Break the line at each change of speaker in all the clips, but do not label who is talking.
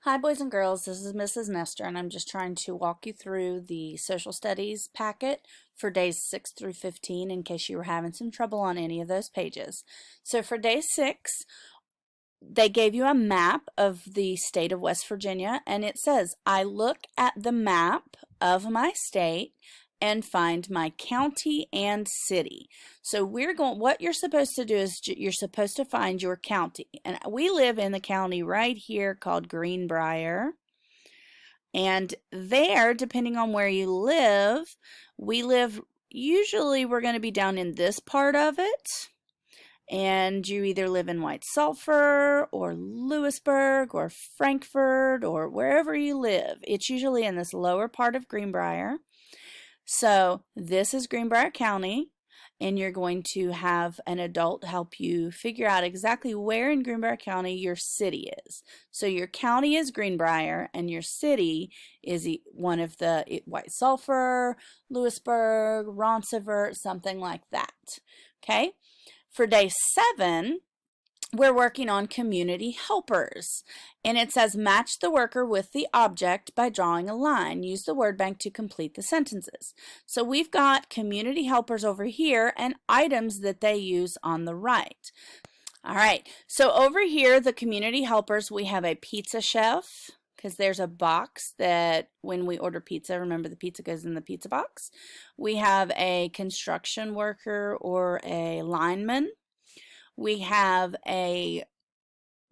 Hi, boys and girls. This is Mrs. Nestor, and I'm just trying to walk you through the social studies packet for days 6 through 15 in case you were having some trouble on any of those pages. So for day 6, they gave you a map of the state of West Virginia, and it says, I look at the map of my state and find my county and city. So what you're supposed to do is you're supposed to find your county. And we live in the county right here called Greenbrier. And there, depending on where you live, usually we're going to be down in this part of it. And you either live in White Sulphur or Lewisburg or Frankfort or wherever you live. It's usually in this lower part of Greenbrier. So this is Greenbrier County, and you're going to have an adult help you figure out exactly where in Greenbrier County your city is. So your county is Greenbrier, and your city is one of the White Sulphur, Lewisburg, Roncevert, something like that. Okay? For day 7, we're working on community helpers, and it says match the worker with the object by drawing a line. Use the word bank to complete the sentences. So we've got community helpers over here and items that they use on the right. All right, so over here, the community helpers, we have a pizza chef, because there's a box that when we order pizza, remember the pizza goes in the pizza box. We have a construction worker or a lineman. We have a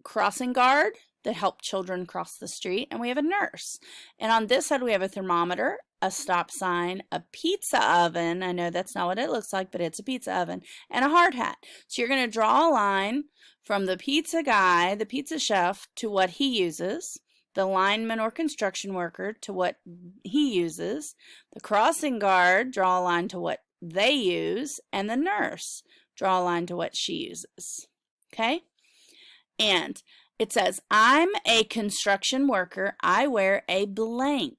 crossing guard that help children cross the street, and we have a nurse. And on this side, we have a thermometer, a stop sign, a pizza oven. I know that's not what it looks like, but it's a pizza oven, and a hard hat. So you're going to draw a line from the pizza guy, the pizza chef, to what he uses, the lineman or construction worker to what he uses, the crossing guard, draw a line to what they use, and the nurse, draw a line to what she uses. Okay? And it says, I'm a construction worker. I wear a blank.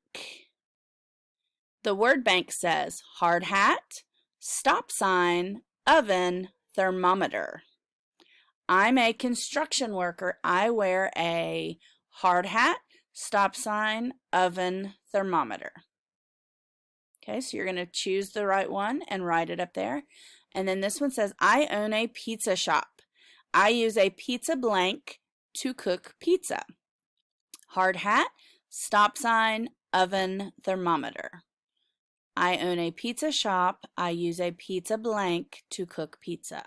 The word bank says hard hat, stop sign, oven, thermometer. I'm a construction worker. I wear a hard hat, stop sign, oven, thermometer. Okay, so you're going to choose the right one and write it up there. And then this one says, I own a pizza shop. I use a pizza blank to cook pizza. Hard hat, stop sign, oven, thermometer. I own a pizza shop. I use a pizza blank to cook pizza.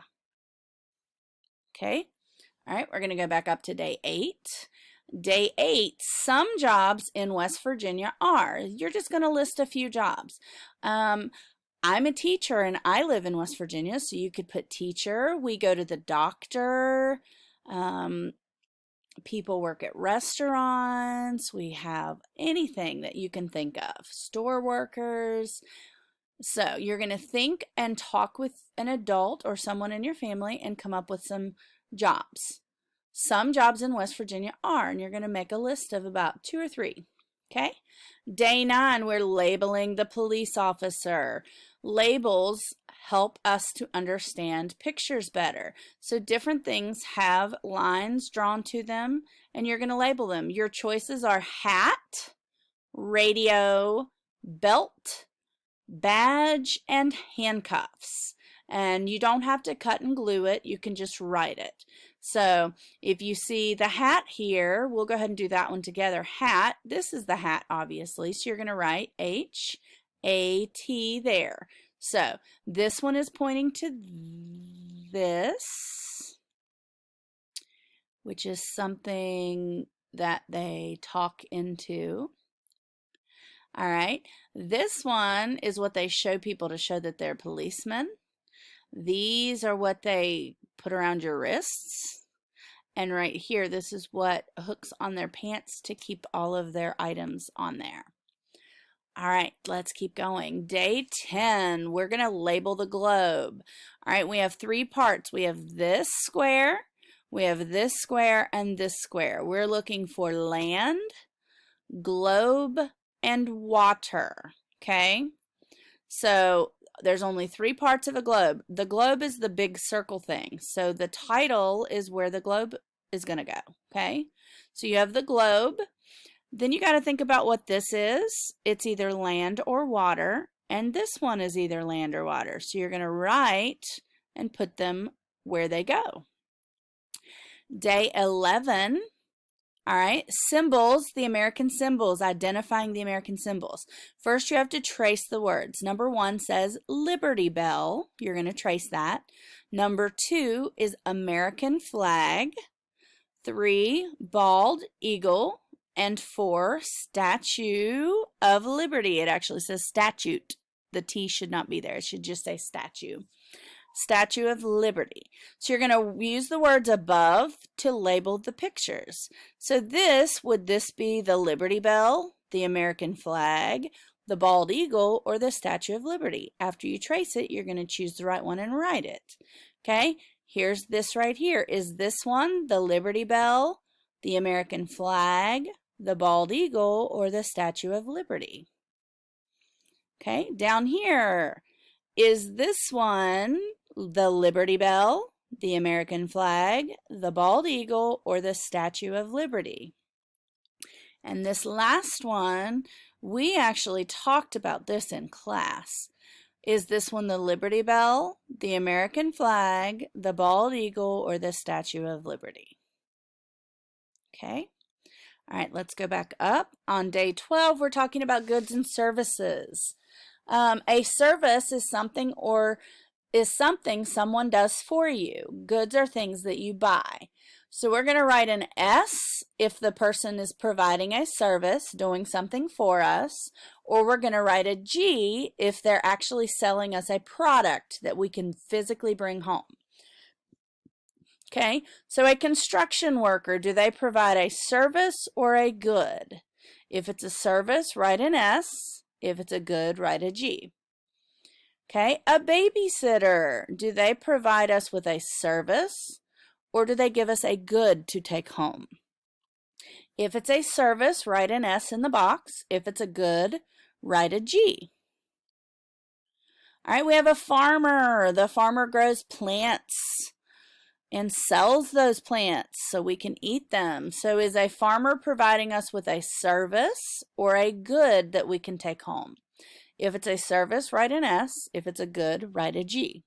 Okay, all right, we're going to go back up to day 8. Day 8, some jobs in West Virginia are. You're just going to list a few jobs. I'm a teacher and I live in West Virginia, so you could put teacher. We go to the doctor. People work at restaurants. We have anything that you can think of. Store workers. So you're going to think and talk with an adult or someone in your family and come up with some jobs. Some jobs in West Virginia are, and you're going to make a list of about 2 or 3. Okay? Day 9, we're labeling the police officer. Labels help us to understand pictures better. So different things have lines drawn to them, and you're going to label them. Your choices are hat, radio, belt, badge, and handcuffs. And you don't have to cut and glue it. You can just write it. So if you see the hat here, we'll go ahead and do that one together. Hat, this is the hat, obviously. So you're going to write H-A-T there. So this one is pointing to this, which is something that they talk into. All right. This one is what they show people to show that they're policemen. These are what they put around your wrists. And right here, this is what hooks on their pants to keep all of their items on there. All right, let's keep going. Day 10, we're going to label the globe. All right, we have 3 parts. We have this square, we have this square, and this square. We're looking for land, globe, and water. Okay? So there's only 3 parts of a globe. The globe is the big circle thing. So the title is where the globe is going to go. Okay? So you have the globe. Then you got to think about what this is. It's either land or water, and this one is either land or water. So you're going to write and put them where they go. Day 11, all right, symbols, the American symbols, identifying the American symbols. First, you have to trace the words. Number 1 says Liberty Bell. You're going to trace that. Number 2 is American flag. 3, bald eagle. And 4, Statue of Liberty. It actually says statute. The T should not be there. It should just say statue. Statue of Liberty. So you're going to use the words above to label the pictures. So would this be the Liberty Bell, the American flag, the bald eagle, or the Statue of Liberty? After you trace it, you're going to choose the right one and write it. Okay, here's this right here. Is this one the Liberty Bell, the American flag, the bald eagle, or the Statue of Liberty? Okay, down here, is this one the Liberty Bell, the American flag, the bald eagle, or the Statue of Liberty? And this last one, we actually talked about this in class. Is this one the Liberty Bell, the American flag, the bald eagle, or the Statue of Liberty? Okay. All right, let's go back up. On day 12, we're talking about goods and services. A service is something someone does for you. Goods are things that you buy. So we're going to write an S if the person is providing a service, doing something for us, or we're going to write a G if they're actually selling us a product that we can physically bring home. Okay, so a construction worker, do they provide a service or a good? If it's a service, write an S. If it's a good, write a G. Okay, a babysitter, do they provide us with a service or do they give us a good to take home? If it's a service, write an S in the box. If it's a good, write a G. All right, we have a farmer. The farmer grows plants and sells those plants so we can eat them. So is a farmer providing us with a service or a good that we can take home? If it's a service, write an S. If it's a good, write a G.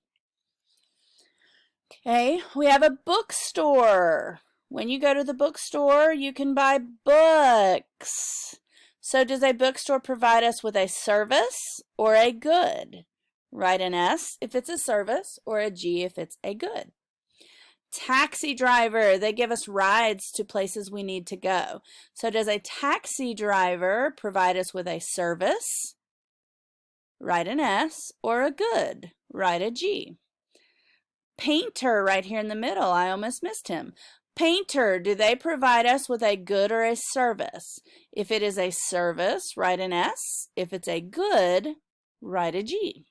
Okay, we have a bookstore. When you go to the bookstore, you can buy books. So does a bookstore provide us with a service or a good? Write an S if it's a service or a G if it's a good. Taxi driver, they give us rides to places we need to go. So does a taxi driver provide us with a service? Write an S, or a good, write a G. Painter, right here in the middle, I almost missed him. Painter, do they provide us with a good or a service? If it is a service, write an S. If it's a good, write a G.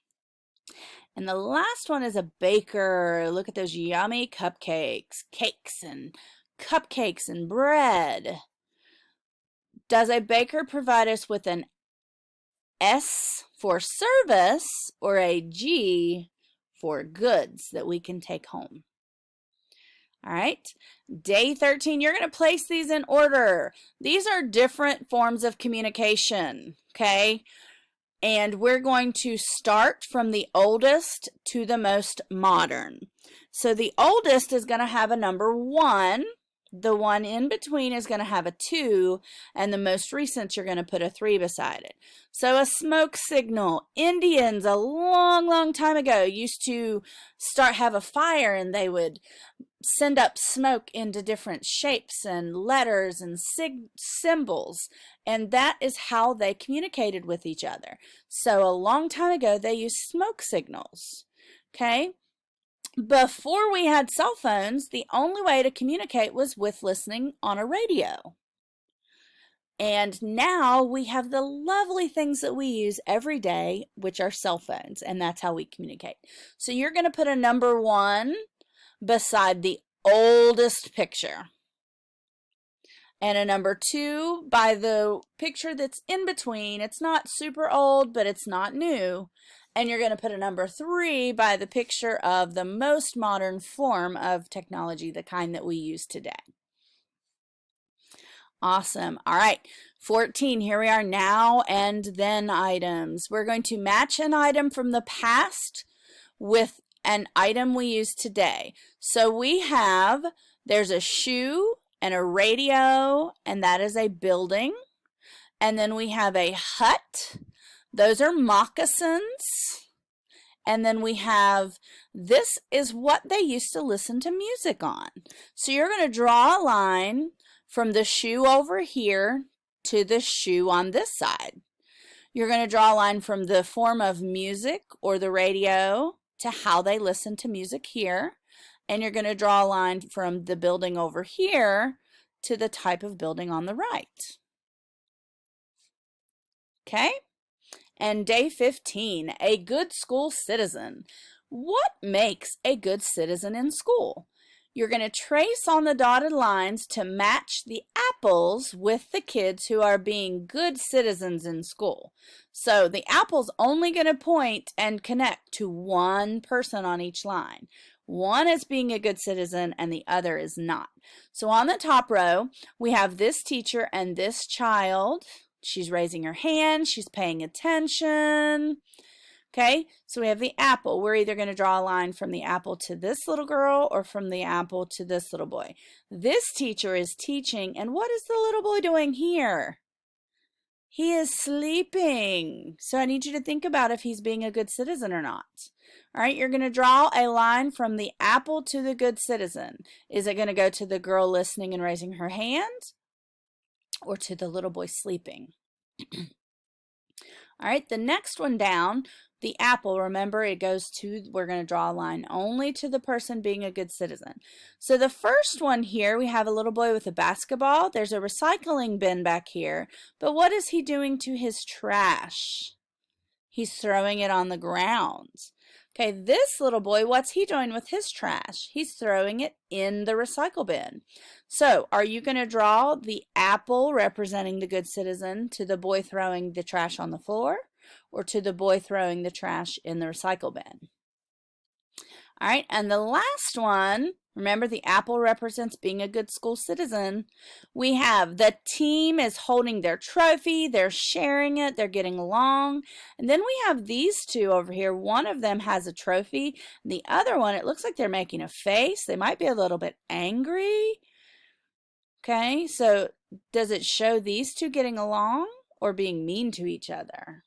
And the last one is a baker. Look at those yummy cupcakes, cakes and cupcakes and bread. Does a baker provide us with an S for service or a G for goods that we can take home? All right, day 13, you're going to place these in order. These are different forms of communication, okay? And we're going to start from the oldest to the most modern. So the oldest is going to have a number 1. The one in between is going to have a 2. And the most recent, you're going to put a 3 beside it. So a smoke signal. Indians a long, long time ago used to have a fire and they would send up smoke into different shapes and letters and symbols. And that is how they communicated with each other. So a long time ago, they used smoke signals. Okay? Before we had cell phones, the only way to communicate was with listening on a radio. And now we have the lovely things that we use every day, which are cell phones, and that's how we communicate. So you're going to put a number 1 beside the oldest picture, and a number 2 by the picture that's in between. It's not super old, but it's not new. And you're going to put a number 3 by the picture of the most modern form of technology, the kind that we use today. Awesome. All right. 14, here we are, now and then items. We're going to match an item from the past with an item we use today. So we have, there's a shoe and a radio, and that is a building. And then we have a hut. Those are moccasins. And then we have, this is what they used to listen to music on. So you're going to draw a line from the shoe over here to the shoe on this side. You're going to draw a line from the form of music or the radio to how they listen to music here. And you're going to draw a line from the building over here to the type of building on the right. Okay? And day 15, a good school citizen. What makes a good citizen in school? You're going to trace on the dotted lines to match the apples with the kids who are being good citizens in school. So the apple's only going to point and connect to one person on each line. One is being a good citizen and the other is not. So on the top row, we have this teacher and this child. She's raising her hand. She's paying attention. Okay, so we have the apple. We're either going to draw a line from the apple to this little girl or from the apple to this little boy. This teacher is teaching, and what is the little boy doing here? He is sleeping. So I need you to think about if he's being a good citizen or not. All right, you're going to draw a line from the apple to the good citizen. Is it going to go to the girl listening and raising her hand or to the little boy sleeping? All right, the next one down, the apple, remember it goes to, we're going to draw a line only to the person being a good citizen. So the first one here, we have a little boy with a basketball. There's a recycling bin back here, but what is he doing to his trash? He's throwing it on the ground. Okay, this little boy, what's he doing with his trash? He's throwing it in the recycle bin. So, are you going to draw the apple representing the good citizen to the boy throwing the trash on the floor or to the boy throwing the trash in the recycle bin? All right, and the last one, remember the apple represents being a good school citizen. We have the team is holding their trophy, they're sharing it, they're getting along. And then we have these two over here. One of them has a trophy, and the other one, it looks like they're making a face. They might be a little bit angry. Okay, so does it show these two getting along or being mean to each other?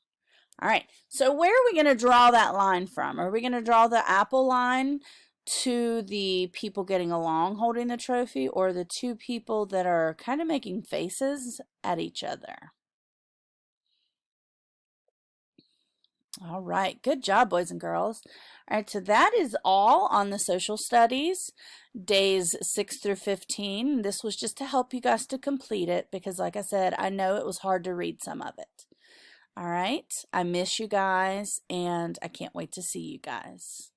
All right, so where are we going to draw that line from? Are we going to draw the apple line to the people getting along holding the trophy, or the two people that are kind of making faces at each other? All right, good job, boys and girls. All right, so that is all on the social studies, days 6 through 15. This was just to help you guys to complete it because, like I said, I know it was hard to read some of it. All right, I miss you guys, and I can't wait to see you guys.